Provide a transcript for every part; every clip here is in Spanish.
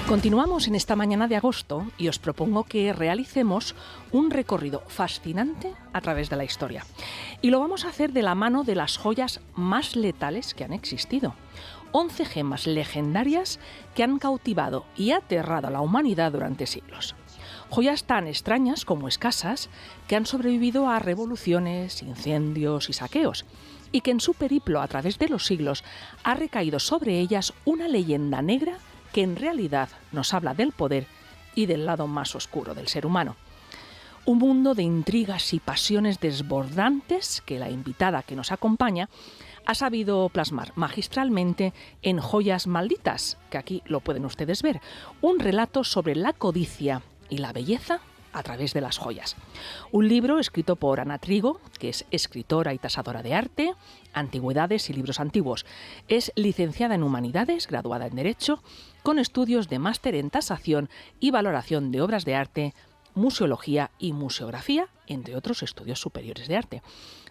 Continuamos en esta mañana de agosto y os propongo que realicemos un recorrido fascinante a través de la historia. Y lo vamos a hacer de la mano de las joyas más letales que han existido. 11 gemas legendarias que han cautivado y aterrado a la humanidad durante siglos. Joyas tan extrañas como escasas que han sobrevivido a revoluciones, incendios y saqueos, y que en su periplo a través de los siglos ha recaído sobre ellas una leyenda negra que en realidad nos habla del poder y del lado más oscuro del ser humano. Un mundo de intrigas y pasiones desbordantes que la invitada que nos acompaña ha sabido plasmar magistralmente en Joyas Malditas, que aquí lo pueden ustedes ver, un relato sobre la codicia y la belleza a través de las joyas. Un libro escrito por Ana Trigo, que es escritora y tasadora de arte, antigüedades y libros antiguos. Es licenciada en Humanidades, graduada en Derecho, con estudios de máster en tasación y valoración de obras de arte, museología y museografía, entre otros estudios superiores de arte.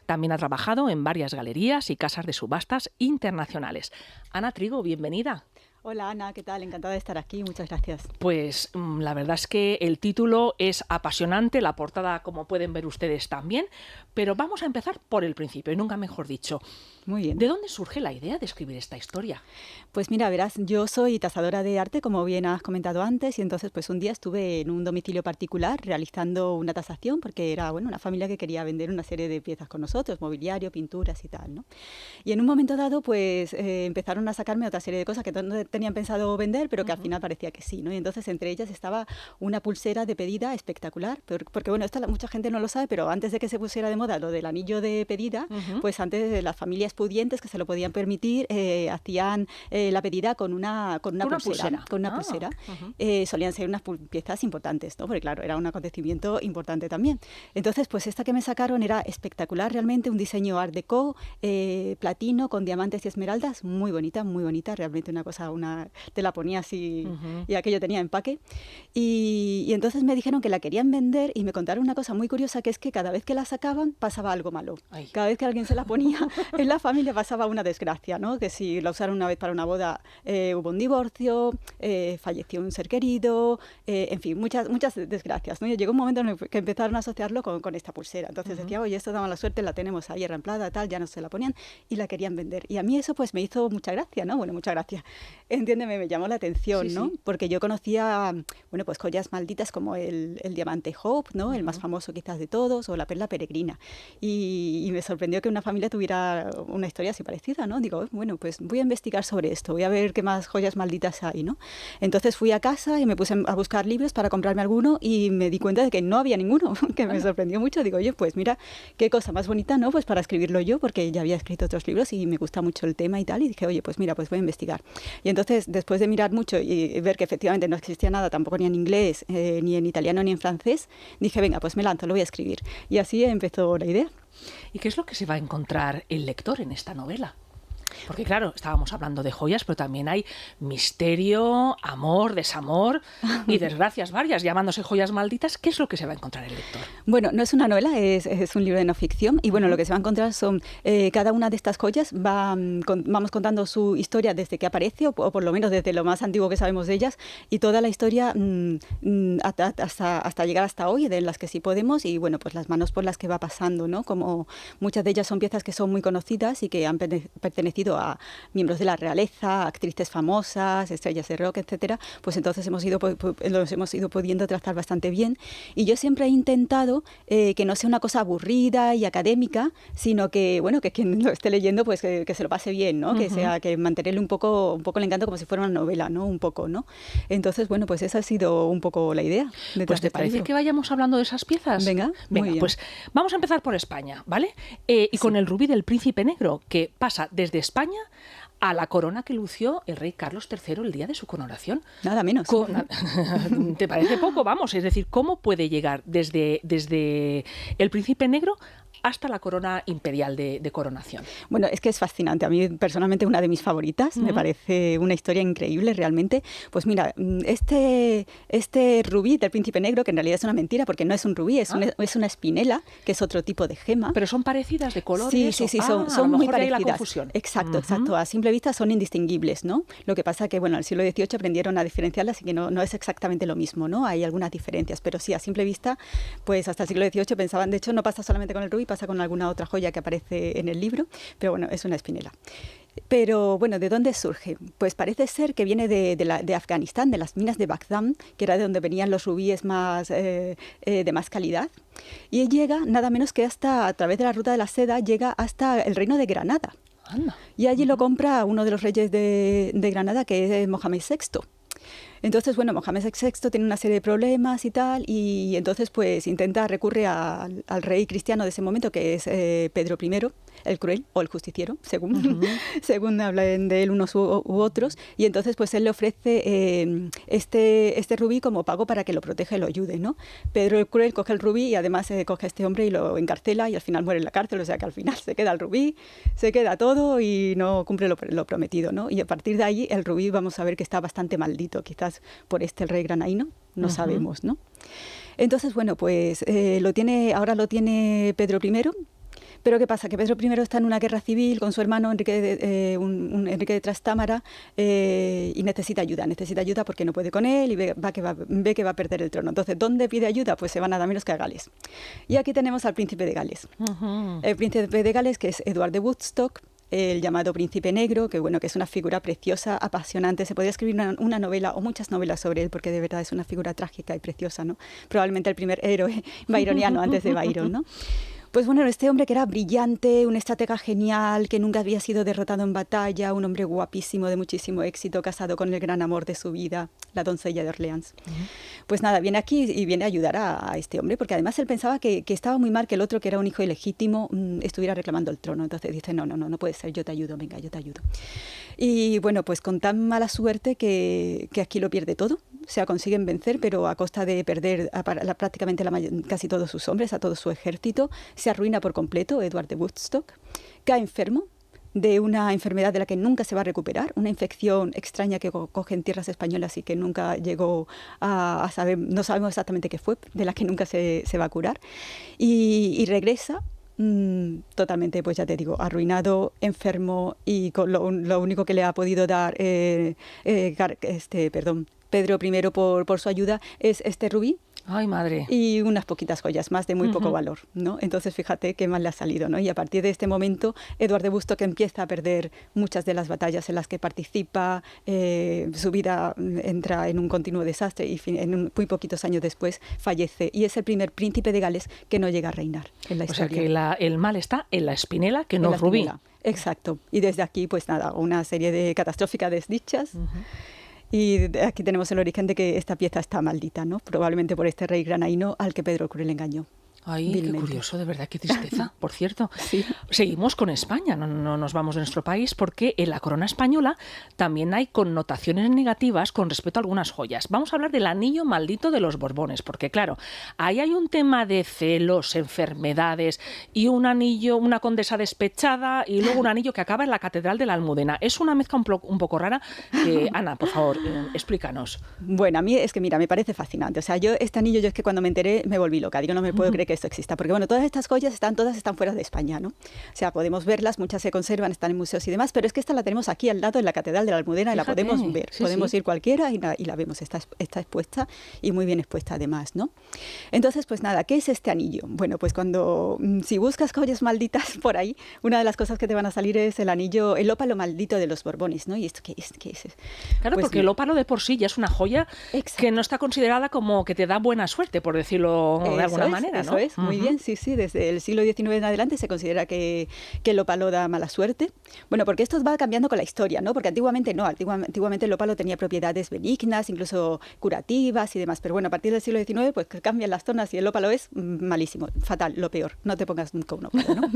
También ha trabajado en varias galerías y casas de subastas internacionales. Ana Trigo, bienvenida. Hola Ana, ¿qué tal? Encantada de estar aquí, muchas gracias. Pues la verdad es que el título es apasionante, la portada como pueden ver ustedes también, pero vamos a empezar por el principio, y nunca mejor dicho. Muy bien. ¿De dónde surge la idea de escribir esta historia? Pues mira, verás, yo soy tasadora de arte, como bien has comentado antes, y entonces pues un día estuve en un domicilio particular realizando una tasación, porque era una familia que quería vender una serie de piezas con nosotros, mobiliario, pinturas y tal, ¿no? Y en un momento dado pues empezaron a sacarme otra serie de cosas que no tenían pensado vender, pero que al final parecía que sí, ¿no? Y entonces entre ellas estaba una pulsera de pedida espectacular, porque esto mucha gente no lo sabe, pero antes de que se pusiera de moda lo del anillo de pedida, pues antes las familias pudientes que se lo podían permitir hacían la pedida con una pulsera. Con una pulsera. Solían ser unas piezas importantes, ¿no? Porque claro, era un acontecimiento importante también. Entonces, pues esta que me sacaron era espectacular realmente, un diseño art déco, platino con diamantes y esmeraldas, muy bonita, realmente te la ponías y aquello tenía empaque. Y entonces me dijeron que la querían vender y me contaron una cosa muy curiosa, que es que cada vez que la sacaban pasaba algo malo. Ay. Cada vez que alguien se la ponía en la familia pasaba una desgracia, ¿no? Que si la usaron una vez para una boda hubo un divorcio, falleció un ser querido, en fin, muchas desgracias, ¿no? Y llegó un momento en el que empezaron a asociarlo con esta pulsera. Entonces decía, oye, esto da mala suerte, la tenemos ahí arramplada, tal, ya no se la ponían y la querían vender. Y a mí eso pues me hizo mucha gracia, ¿no? Bueno, mucha gracia. Entiéndeme, me llamó la atención, ¿no? Sí. Porque yo conocía, pues joyas malditas como el diamante Hope, ¿no? El más famoso quizás de todos, o la perla peregrina. Y me sorprendió que una familia tuviera una historia así parecida, ¿no? Digo, pues voy a investigar sobre esto, voy a ver qué más joyas malditas hay, ¿no? Entonces fui a casa y me puse a buscar libros para comprarme alguno y me di cuenta de que no había ninguno, que me sorprendió mucho. Digo, oye, pues mira, qué cosa más bonita, ¿no? Pues para escribirlo yo, porque ya había escrito otros libros y me gusta mucho el tema y tal, y dije, oye, pues mira, pues voy a investigar. Y entonces, después de mirar mucho y ver que efectivamente no existía nada, tampoco ni en inglés, ni en italiano, ni en francés, dije, venga, pues me lanzo, lo voy a escribir. Y así empezó la idea. ¿Y qué es lo que se va a encontrar el lector en esta novela? Porque claro, estábamos hablando de joyas, pero también hay misterio, amor, desamor y desgracias varias, llamándose Joyas Malditas. ¿Qué es lo que se va a encontrar el lector? Bueno, no es una novela, es un libro de no ficción. Y bueno, lo que se va a encontrar son cada una de estas joyas, vamos contando su historia desde que aparece, o por lo menos desde lo más antiguo que sabemos de ellas, y toda la historia hasta llegar hasta hoy, de las que sí podemos, y bueno, pues las manos por las que va pasando, ¿no? Como muchas de ellas son piezas que son muy conocidas y que han pertenecido a miembros de la realeza, actrices famosas, estrellas de rock, etcétera, pues entonces los hemos ido pudiendo tratar bastante bien. Y yo siempre he intentado que no sea una cosa aburrida y académica, sino que, que quien lo esté leyendo, pues que se lo pase bien, ¿no? Que mantenerle un poco el encanto como si fuera una novela, ¿no? Un poco, ¿no? Entonces, pues esa ha sido un poco la idea. Pues ¿te parece que vayamos hablando de esas piezas? Venga, pues vamos a empezar por España, ¿vale? Y con el rubí del Príncipe Negro, que pasa desde España a la corona que lució el rey Carlos III el día de su coronación. Nada menos. ¿Te parece poco? Vamos, es decir, ¿cómo puede llegar desde el Príncipe Negro hasta la corona imperial de coronación? Bueno, es que es fascinante. A mí personalmente una de mis favoritas. Me parece una historia increíble realmente. Pues mira, este rubí del Príncipe Negro, que en realidad es una mentira porque no es un rubí, es una espinela, que es otro tipo de gema. Pero son parecidas de colores. Sí, son muy parecidas. Ahí la confusión. Exacto. A simple simple vista son indistinguibles, ¿no? Lo que pasa que, bueno, en el siglo XVIII aprendieron a diferenciarlas y que no es exactamente lo mismo, ¿no? Hay algunas diferencias, pero sí, a simple vista, pues hasta el siglo XVIII pensaban, de hecho, no pasa solamente con el rubí, pasa con alguna otra joya que aparece en el libro, pero bueno, es una espinela. Pero bueno, ¿de dónde surge? Pues parece ser que viene de Afganistán, de las minas de Bagdad, que era de donde venían los rubíes más, de más calidad. Y llega nada menos que hasta, a través de la ruta de la seda, llega hasta el reino de Granada. Anda. Y allí lo compra uno de los reyes de Granada, que es Mohamed VI. Entonces, bueno, Mohamed VI tiene una serie de problemas y tal, y entonces pues recurre al rey cristiano de ese momento, que es Pedro I, el cruel o el justiciero, según, según hablan de él unos u otros, y entonces pues él le ofrece este rubí como pago para que lo proteja y lo ayude, ¿no? Pedro el cruel coge el rubí y además coge a este hombre y lo encarcela y al final muere en la cárcel, o sea que al final se queda el rubí, se queda todo y no cumple lo prometido, ¿no? Y a partir de ahí el rubí vamos a ver que está bastante maldito, quizás por el rey granaíno, no sabemos, ¿no? Entonces, bueno, pues ahora lo tiene Pedro I. Pero ¿qué pasa? Que Pedro I está en una guerra civil con su hermano Enrique de Trastámara y necesita ayuda porque no puede con él y ve que va a perder el trono. Entonces, ¿dónde pide ayuda? Pues se va nada menos que a Gales. Y aquí tenemos al príncipe de Gales. El príncipe de Gales, que es Eduard de Woodstock, el llamado Príncipe Negro, que bueno, que es una figura preciosa, apasionante. Se podría escribir una novela o muchas novelas sobre él, porque de verdad es una figura trágica y preciosa, ¿no? Probablemente el primer héroe byroniano antes de Byron, ¿no? Pues bueno, este hombre que era brillante, un estratega genial, que nunca había sido derrotado en batalla, un hombre guapísimo, de muchísimo éxito, casado con el gran amor de su vida, la doncella de Orleans. Pues nada, viene aquí y viene a ayudar a este hombre, porque además él pensaba que estaba muy mal que el otro, que era un hijo ilegítimo, estuviera reclamando el trono. Entonces dice, no puede ser, yo te ayudo, venga, yo te ayudo. Y bueno, pues con tan mala suerte que aquí lo pierde todo. O sea, consiguen vencer, pero a costa de perder prácticamente casi todos sus hombres, a todo su ejército. Se arruina por completo Eduard de Woodstock, cae enfermo de una enfermedad de la que nunca se va a recuperar, una infección extraña que coge en tierras españolas y que nunca llegó a saber, no sabemos exactamente qué fue, de la que nunca se va a curar, y regresa totalmente, pues ya te digo, arruinado, enfermo, y con lo único que le ha podido dar Pedro I por su ayuda es este rubí. Ay, madre. Y unas poquitas joyas más de muy poco valor, ¿no? Entonces, fíjate qué mal le ha salido, ¿no? Y a partir de este momento, Eduard de Woodstock empieza a perder muchas de las batallas en las que participa, su vida entra en un continuo desastre y muy poquitos años después fallece. Y es el primer príncipe de Gales que no llega a reinar en la historia. O sea que el mal está en la espinela, que no es rubí. Exacto. Y desde aquí, pues nada, una serie de catastróficas desdichas. Y aquí tenemos el origen de que esta pieza está maldita, ¿no? Probablemente por este rey granaíno al que Pedro el Cruel engañó. Ay, vilmente. Qué curioso, de verdad, qué tristeza. Por cierto, sí. Seguimos con España, no nos vamos de nuestro país, porque en la corona española también hay connotaciones negativas con respecto a algunas joyas. Vamos a hablar del anillo maldito de los Borbones, porque claro, ahí hay un tema de celos, enfermedades y un anillo, una condesa despechada y luego un anillo que acaba en la Catedral de la Almudena. Es una mezcla un poco rara que, Ana, por favor, explícanos. Bueno, a mí es que, mira, me parece fascinante. O sea, este anillo, yo es que cuando me enteré me volví loca. Digo, no me puedo creer que esto exista, porque bueno, todas estas joyas están fuera de España, ¿no? O sea, podemos verlas, muchas se conservan, están en museos y demás, pero es que esta la tenemos aquí al lado en la Catedral de la Almudena. Fíjate, y la podemos ver, podemos ir cualquiera y la vemos, está expuesta y muy bien expuesta además, ¿no? Entonces, pues nada, ¿qué es este anillo? Bueno, pues si buscas joyas malditas por ahí, una de las cosas que te van a salir es el anillo, el ópalo maldito de los Borbones, ¿no? ¿Y esto qué es? Claro, pues porque el ópalo de por sí ya es una joya que no está considerada como que te da buena suerte, por decirlo de alguna manera, ¿no? Eso es, muy bien, sí, desde el siglo XIX en adelante se considera que el ópalo da mala suerte. Bueno, porque esto va cambiando con la historia, ¿no? Porque antiguamente el ópalo tenía propiedades benignas, incluso curativas y demás, pero bueno, a partir del siglo XIX pues cambian las zonas y el ópalo es malísimo, fatal, lo peor, no te pongas nunca un ópalo, ¿no?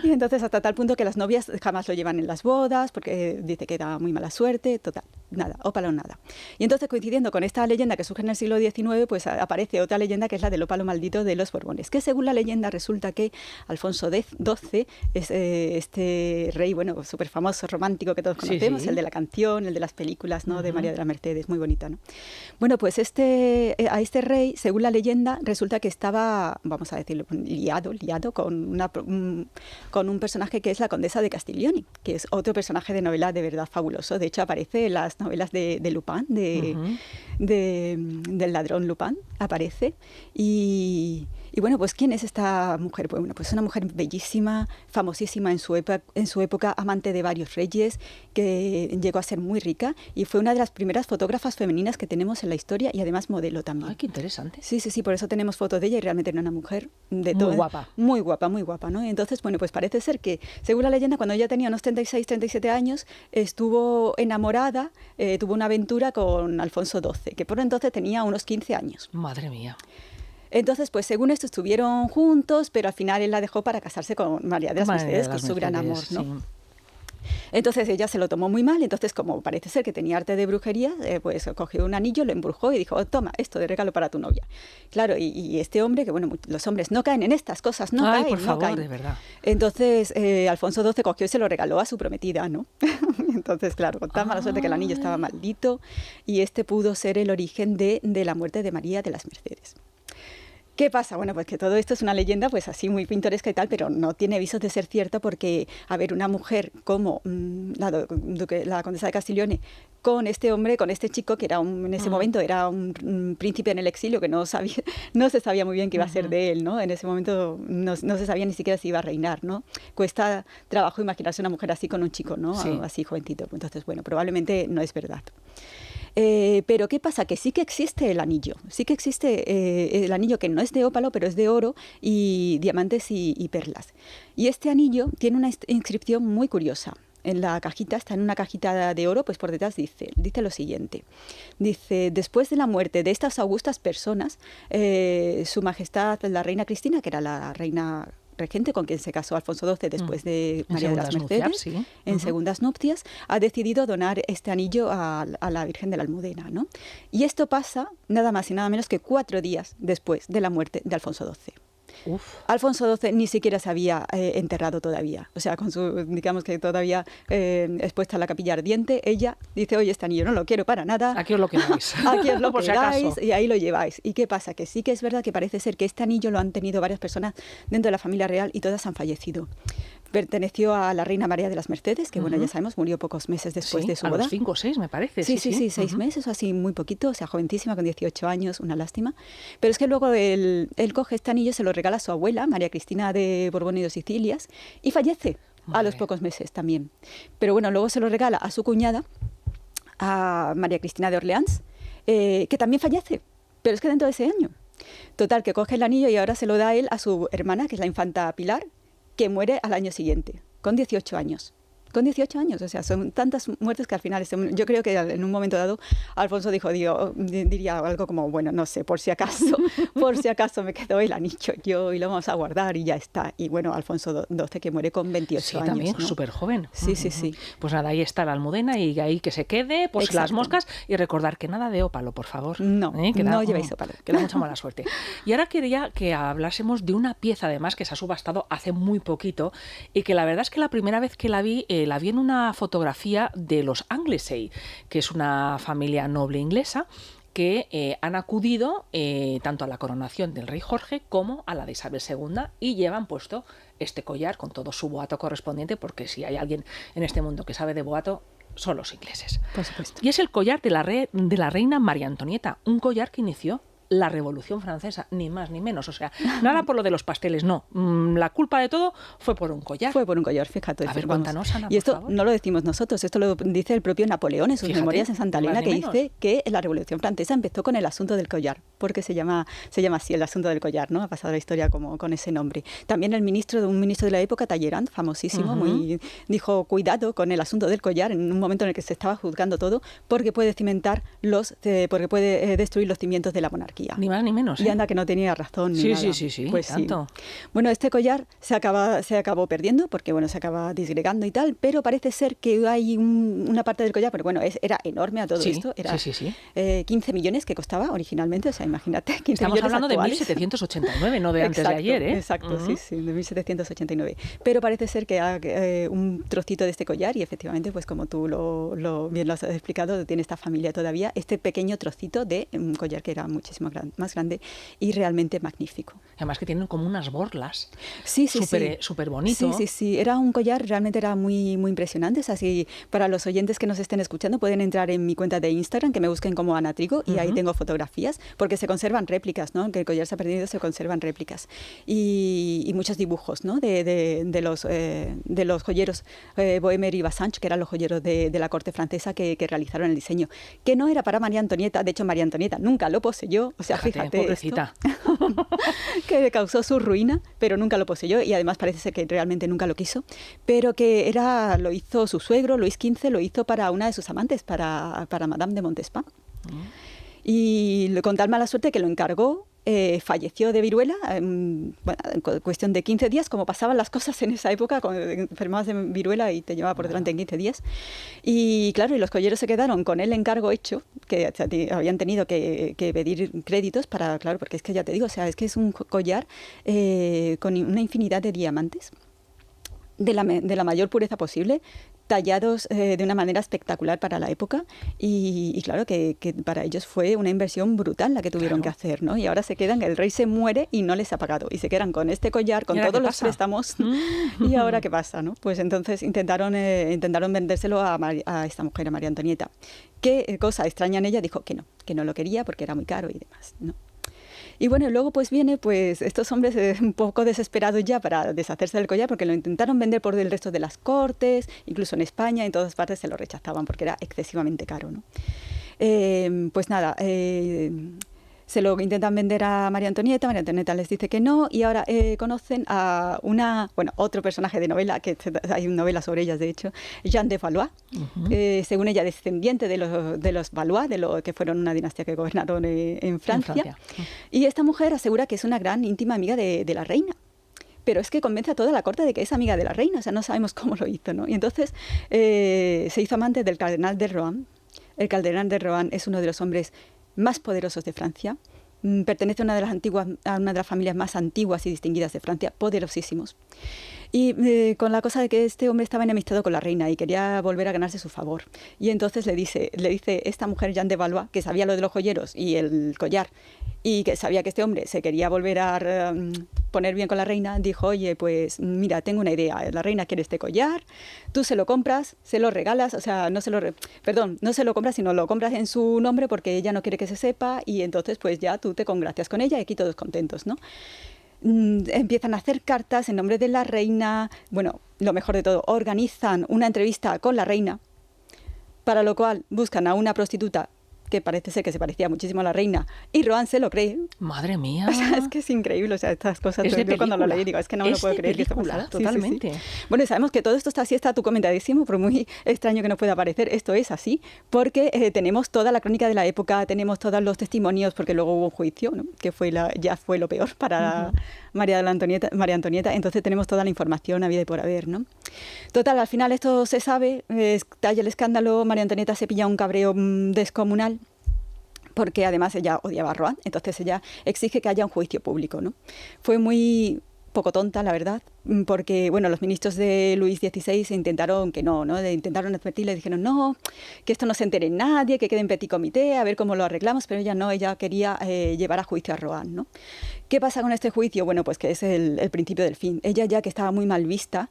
Y entonces hasta tal punto que las novias jamás lo llevan en las bodas porque dice que da muy mala suerte, total. nada, ópalo nada. Y entonces, coincidiendo con esta leyenda que surge en el siglo XIX, pues aparece otra leyenda que es la del ópalo maldito de los Borbones, que según la leyenda resulta que Alfonso XII es este rey, bueno, súper famoso, romántico, que todos conocemos, el de la canción, el de las películas, ¿no? De María de las Mercedes, muy bonita, ¿no? Bueno, pues a este rey, según la leyenda, resulta que estaba, vamos a decirlo, liado con un personaje que es la condesa de Castiglioni, que es otro personaje de novela de verdad fabuloso. De hecho, aparece en las novelas de Lupin, del ladrón Lupin, aparece. Y bueno, pues ¿quién es esta mujer? Pues bueno, pues una mujer bellísima, famosísima en su época, amante de varios reyes, que llegó a ser muy rica y fue una de las primeras fotógrafas femeninas que tenemos en la historia y además modelo también. Ay, qué interesante. Sí, por eso tenemos fotos de ella y realmente era una mujer de muy guapa. Muy guapa, ¿no? Entonces, bueno, pues parece ser que, según la leyenda, cuando ella tenía unos 36, 37 años, estuvo enamorada, tuvo una aventura con Alfonso XII, que por entonces tenía unos 15 años. Madre mía. Entonces, pues según esto estuvieron juntos, pero al final él la dejó para casarse con María de las Mercedes, que es su gran amor, ¿no? Sí. Entonces ella se lo tomó muy mal, entonces como parece ser que tenía arte de brujería, pues cogió un anillo, lo embrujó y dijo, oh, toma, esto de regalo para tu novia. Claro, y este hombre, que bueno, los hombres no caen en estas cosas, no caen, por favor, caen. De verdad. Entonces Alfonso XII cogió y se lo regaló a su prometida, ¿no? Entonces, claro, con tan mala suerte que el anillo estaba maldito y este pudo ser el origen de la muerte de María de las Mercedes. ¿Qué pasa? Bueno, pues que todo esto es una leyenda pues así muy pintoresca y tal, pero no tiene visos de ser cierto porque, a ver, una mujer como la condesa de Castiglione con este hombre, con este chico que era en ese momento era un príncipe en el exilio que no se sabía muy bien qué iba a ser de él, ¿no? En ese momento no se sabía ni siquiera si iba a reinar, ¿no? Cuesta trabajo imaginarse una mujer así con un chico, ¿no? Sí. Así jovencito. Entonces, bueno, probablemente no es verdad. Pero ¿qué pasa? Que sí que existe el anillo. Sí que existe el anillo que no es de ópalo, pero es de oro y diamantes y perlas. Y este anillo tiene una inscripción muy curiosa. En la cajita, está en una cajita de oro, pues por detrás dice lo siguiente. Dice, después de la muerte de estas augustas personas, Su Majestad la Reina Cristina, que era la reina regente con quien se casó Alfonso XII después de María de las Mercedes, en segundas nupcias, ha decidido donar este anillo a la Virgen de la Almudena, ¿no? Y esto pasa nada más y nada menos que 4 días después de la muerte de Alfonso XII. Uf. Alfonso XII ni siquiera se había enterrado todavía, o sea, con su, digamos que todavía expuesta a la capilla ardiente, ella dice, oye, este anillo no lo quiero para nada. Aquí os lo quedáis. Aquí os lo quedáis y ahí lo lleváis. ¿Y qué pasa? Que sí que es verdad que parece ser que este anillo lo han tenido varias personas dentro de la familia real y todas han fallecido. Perteneció a la reina María de las Mercedes, que bueno, ya sabemos, murió pocos meses después de su boda. A los 5 o 6, me parece. Sí, 6 meses o así, muy poquito, o sea, joventísima, con 18 años, una lástima. Pero es que luego él coge este anillo, se lo regala a su abuela, María Cristina de Borbón y de Sicilias, y fallece a los pocos meses también. Pero bueno, luego se lo regala a su cuñada, a María Cristina de Orleans, que también fallece, pero es que dentro de ese año. Total, que coge el anillo y ahora se lo da él a su hermana, que es la infanta Pilar, que muere al año siguiente, con 18 años. Con 18 años, o sea, son tantas muertes que al final, yo creo que en un momento dado, Alfonso diría algo como, bueno, no sé, por si acaso me quedó el anillo yo y lo vamos a guardar y ya está. Y bueno, Alfonso XII que muere con 28 años. También, ¿no? Súper joven. Sí. Pues nada, ahí está la Almudena y ahí que se quede, pues las moscas y recordar que nada de ópalo, por favor. No, no llevéis ópalo. Que da mucha mala suerte. Y ahora quería que hablásemos de una pieza además que se ha subastado hace muy poquito y que la verdad es que la primera vez que la vi en una fotografía de los Anglesey, que es una familia noble inglesa que han acudido tanto a la coronación del rey Jorge como a la de Isabel II y llevan puesto este collar con todo su boato correspondiente, porque si hay alguien en este mundo que sabe de boato, son los ingleses. Por supuesto. Y es el collar de la reina María Antonieta, un collar que inició la Revolución Francesa, ni más ni menos. O sea, nada por lo de los pasteles, no. La culpa de todo fue por un collar. Fue por un collar, fíjate. A ver, cuéntanos, Ana, y esto por favor. No lo decimos nosotros, esto lo dice el propio Napoleón en sus memorias en Santa Elena, que dice que la Revolución Francesa empezó con el asunto del collar, porque se llama así el asunto del collar, ¿no? Ha pasado la historia como con ese nombre. También un ministro de la época, Talleyrand, famosísimo, dijo, cuidado con el asunto del collar, en un momento en el que se estaba juzgando todo, porque puede destruir los cimientos de la monarquía. monarquía. Ni más ni menos. Y anda que no tenía razón ni nada. Sí, pues tanto. Sí. Bueno, este collar se acabó perdiendo porque bueno, se acaba disgregando y tal, pero parece ser que hay una parte del collar, pero bueno, era enorme a todo esto. Era 15 millones que costaba originalmente, o sea, imagínate, 15 Estamos millones hablando actuales. De 1789, no de antes de ayer, ¿eh? Exacto, sí, de 1789. Pero parece ser que hay un trocito de este collar y efectivamente, pues como tú bien lo has explicado, tiene esta familia todavía, este pequeño trocito de un collar que era muchísimo más grande y realmente magnífico. Además que tienen como unas borlas. Sí. Súper bonito. Sí. Era un collar, realmente era muy, muy impresionante. O sea, si para los oyentes que nos estén escuchando pueden entrar en mi cuenta de Instagram, que me busquen como Ana Trigo, y ahí tengo fotografías, porque se conservan réplicas, ¿no? Aunque el collar se ha perdido, se conservan réplicas. Y muchos dibujos, ¿no? De los joyeros Bohemer y Basange, que eran los joyeros de la corte francesa que realizaron el diseño. Que no era para María Antonieta, de hecho María Antonieta nunca lo poseyó, o sea, fíjate pobrecita. Que causó su ruina, pero nunca lo poseyó y además parece ser que realmente nunca lo quiso, pero que lo hizo su suegro, Luis XV, lo hizo para una de sus amantes, para Madame de Montespan. Y con tal mala suerte que lo encargó, falleció de viruela, en cuestión de 15 días, como pasaban las cosas en esa época, cuando enfermabas de viruela y te llevaba por delante en 15 días. Y claro, y los colleros se quedaron con el encargo hecho, que habían tenido que pedir créditos claro, porque es que ya te digo, o sea, es que es un collar con una infinidad de diamantes, de la mayor pureza posible, tallados de una manera espectacular para la época y claro que para ellos fue una inversión brutal la que tuvieron que hacer, ¿no? Y ahora se quedan, el rey se muere y no les ha pagado y se quedan con este collar, con todos los préstamos y ahora ¿qué pasa, no? Pues entonces intentaron vendérselo a esta mujer, a María Antonieta. ¿Qué cosa extraña en ella? Dijo que no lo quería porque era muy caro y demás, ¿no? Y bueno, luego pues viene estos hombres un poco desesperados ya para deshacerse del collar porque lo intentaron vender por el resto de las cortes, incluso en España, en todas partes se lo rechazaban porque era excesivamente caro, ¿no? Pues nada, se lo intentan vender a María Antonieta les dice que no y ahora conocen a otro personaje de novela, que hay una novela sobre ellas de hecho, Jeanne de Valois, según ella descendiente de los Valois, que fueron una dinastía que gobernaron en Francia. Y esta mujer asegura que es una gran íntima amiga de la reina. Pero es que convence a toda la corte de que es amiga de la reina, o sea, no sabemos cómo lo hizo, ¿no? Y entonces se hizo amante del cardenal de Rohan. El cardenal de Rohan es uno de los hombres más poderosos de Francia, pertenece a una de las familias más antiguas y distinguidas de Francia, poderosísimos. Y con la cosa de que este hombre estaba enemistado con la reina y quería volver a ganarse su favor. Y entonces le dice esta mujer, Jeanne de Valois, que sabía lo de los joyeros y el collar, y que sabía que este hombre se quería volver a poner bien con la reina, dijo, oye, pues mira, tengo una idea, la reina quiere este collar, tú se lo compras, se lo regalas, o sea, no se lo compras, sino lo compras en su nombre porque ella no quiere que se sepa y entonces pues ya tú te congracias con ella y aquí todos contentos, ¿no? Empiezan a hacer cartas en nombre de la reina, bueno, lo mejor de todo, organizan una entrevista con la reina, para lo cual buscan a una prostituta que parece ser que se parecía muchísimo a la reina, y Rohan se lo cree. Madre mía. O sea, es que es increíble, o sea, estas cosas yo cuando lo leí digo, es que no me lo puedo creer que esto pasara. Totalmente. Sí. Bueno, sabemos que todo esto está documentadísimo, pero muy extraño que no pueda parecer, esto es así, porque tenemos toda la crónica de la época, tenemos todos los testimonios, porque luego hubo un juicio, ¿no? Que ya fue lo peor para María Antonieta, entonces tenemos toda la información habida y por haber, ¿no? Total, al final esto se sabe, estalla el escándalo, María Antonieta se pilla un cabreo descomunal, porque además ella odiaba a Rohan, entonces ella exige que haya un juicio público, ¿no? Fue muy poco tonta, la verdad, porque bueno, los ministros de Luis XVI intentaron que no, intentaron advertirle, dijeron no, que esto no se entere nadie, que quede en petit comité, a ver cómo lo arreglamos, pero ella quería llevar a juicio a Rohan, ¿no? ¿Qué pasa con este juicio? Bueno, pues que es el principio del fin. Ella ya que estaba muy mal vista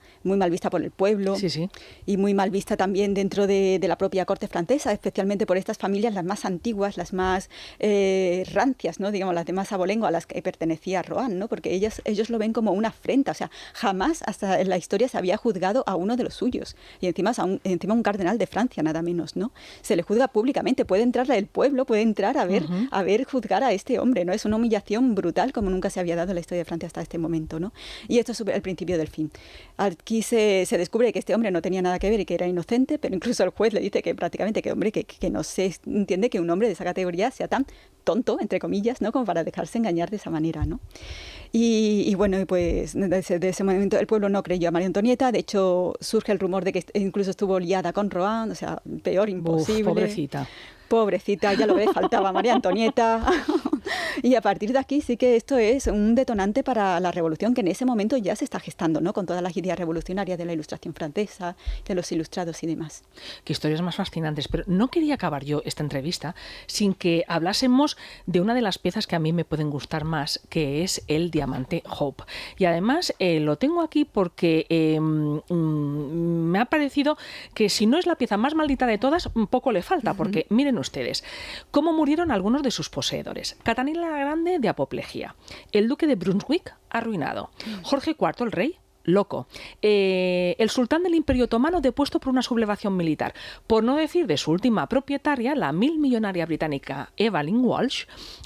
por el pueblo, y muy mal vista también dentro de la propia corte francesa, especialmente por estas familias, las más antiguas, las más rancias, ¿no? Digamos, las de más abolengo a las que pertenecía Rohan, ¿no? Porque ellos lo ven como una afrenta, o sea, jamás hasta en la historia se había juzgado a uno de los suyos. Y encima un cardenal de Francia, nada menos, ¿no? Se le juzga públicamente, puede entrar el pueblo, puede entrar a ver juzgar a este hombre, ¿no? Es una humillación brutal como nunca se había dado en la historia de Francia hasta este momento, ¿no? Y esto es el principio del fin. Aquí se descubre que este hombre no tenía nada que ver y que era inocente, pero incluso el juez le dice que prácticamente que no se entiende que un hombre de esa categoría sea tan tonto, entre comillas, ¿no? Como para dejarse engañar de esa manera, ¿no? Y bueno, pues de ese momento el pueblo no creyó a María Antonieta. De hecho, surge el rumor de que incluso estuvo liada con Rohan, o sea, peor imposible. Pobrecita, ya lo ves, faltaba María Antonieta. Y a partir de aquí sí que esto es un detonante para la revolución que en ese momento ya se está gestando, ¿no? Con todas las ideas revolucionarias de la Ilustración francesa, de los ilustrados y demás. Qué historias más fascinantes. Pero no quería acabar yo esta entrevista sin que hablásemos de una de las piezas que a mí me pueden gustar más, que es el diamante Hope. Y además lo tengo aquí porque me ha parecido que si no es la pieza más maldita de todas, un poco le falta, porque miren ustedes cómo murieron algunos de sus poseedores. Catalina la Grande, de apoplejía. El duque de Brunswick, arruinado. Jorge IV, el rey, loco. El sultán del Imperio Otomano, depuesto por una sublevación militar. Por no decir de su última propietaria, la millonaria británica Evelyn Walsh,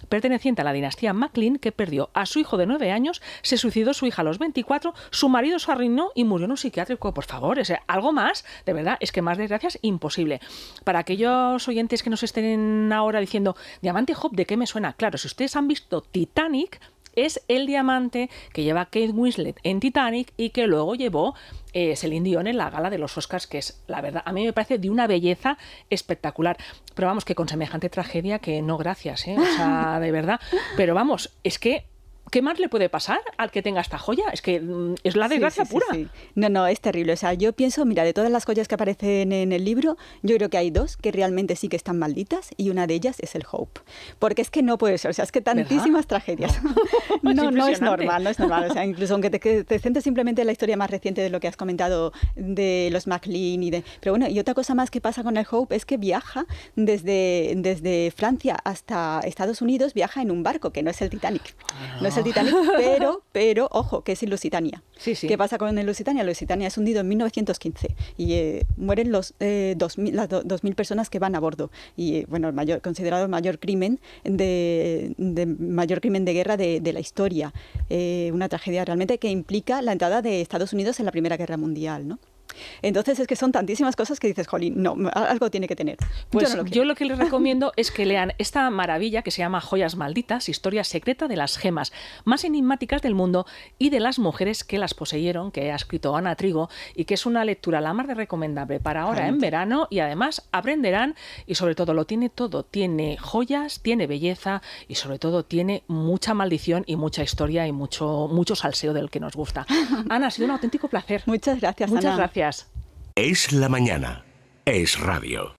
perteneciente a la dinastía Maclean, que perdió a su hijo de 9 años, se suicidó su hija a los 24, su marido se arruinó y murió en un psiquiátrico. Por favor, algo más, de verdad, es que más desgracias, imposible. Para aquellos oyentes que nos estén ahora diciendo, Diamante Hope, ¿de qué me suena? Claro, si ustedes han visto Titanic, es el diamante que lleva Kate Winslet en Titanic y que luego llevó Celine Dion en la gala de los Oscars, que es, la verdad, a mí me parece de una belleza espectacular. Pero vamos, que con semejante tragedia que no gracias, ¿eh? O sea, de verdad. Pero vamos, es que ¿qué más le puede pasar al que tenga esta joya? Es que es la desgracia pura. Sí. No, es terrible. O sea, yo pienso, mira, de todas las joyas que aparecen en el libro, yo creo que hay 2 que realmente sí que están malditas y una de ellas es el Hope. Porque es que no puede ser. O sea, es que tantísimas tragedias. No es normal. O sea, incluso aunque te centres simplemente en la historia más reciente de lo que has comentado de los Maclean Pero bueno, y otra cosa más que pasa con el Hope es que viaja desde Francia hasta Estados Unidos, viaja en un barco, que no es el Titanic. No es el Titanic, pero ojo, que es el Lusitania. Sí. ¿Qué pasa con el Lusitania? El Lusitania es hundido en 1915 y mueren las 2.000 personas que van a bordo. Y bueno, considerado el mayor crimen de guerra de la historia. Una tragedia realmente que implica la entrada de Estados Unidos en la Primera Guerra Mundial, ¿no? Entonces es que son tantísimas cosas que dices, jolín, no, algo tiene que tener. Pues yo lo que les recomiendo es que lean esta maravilla que se llama Joyas Malditas, historia secreta de las gemas más enigmáticas del mundo y de las mujeres que las poseyeron, que ha escrito Ana Trigo, y que es una lectura la más de recomendable para ahora en verano, y además aprenderán y sobre todo lo tiene todo, tiene joyas, tiene belleza y sobre todo tiene mucha maldición y mucha historia y mucho salseo del que nos gusta. Ana, ha sido un auténtico placer. Muchas gracias, Muchas Ana. gracias. Es la mañana. Es radio.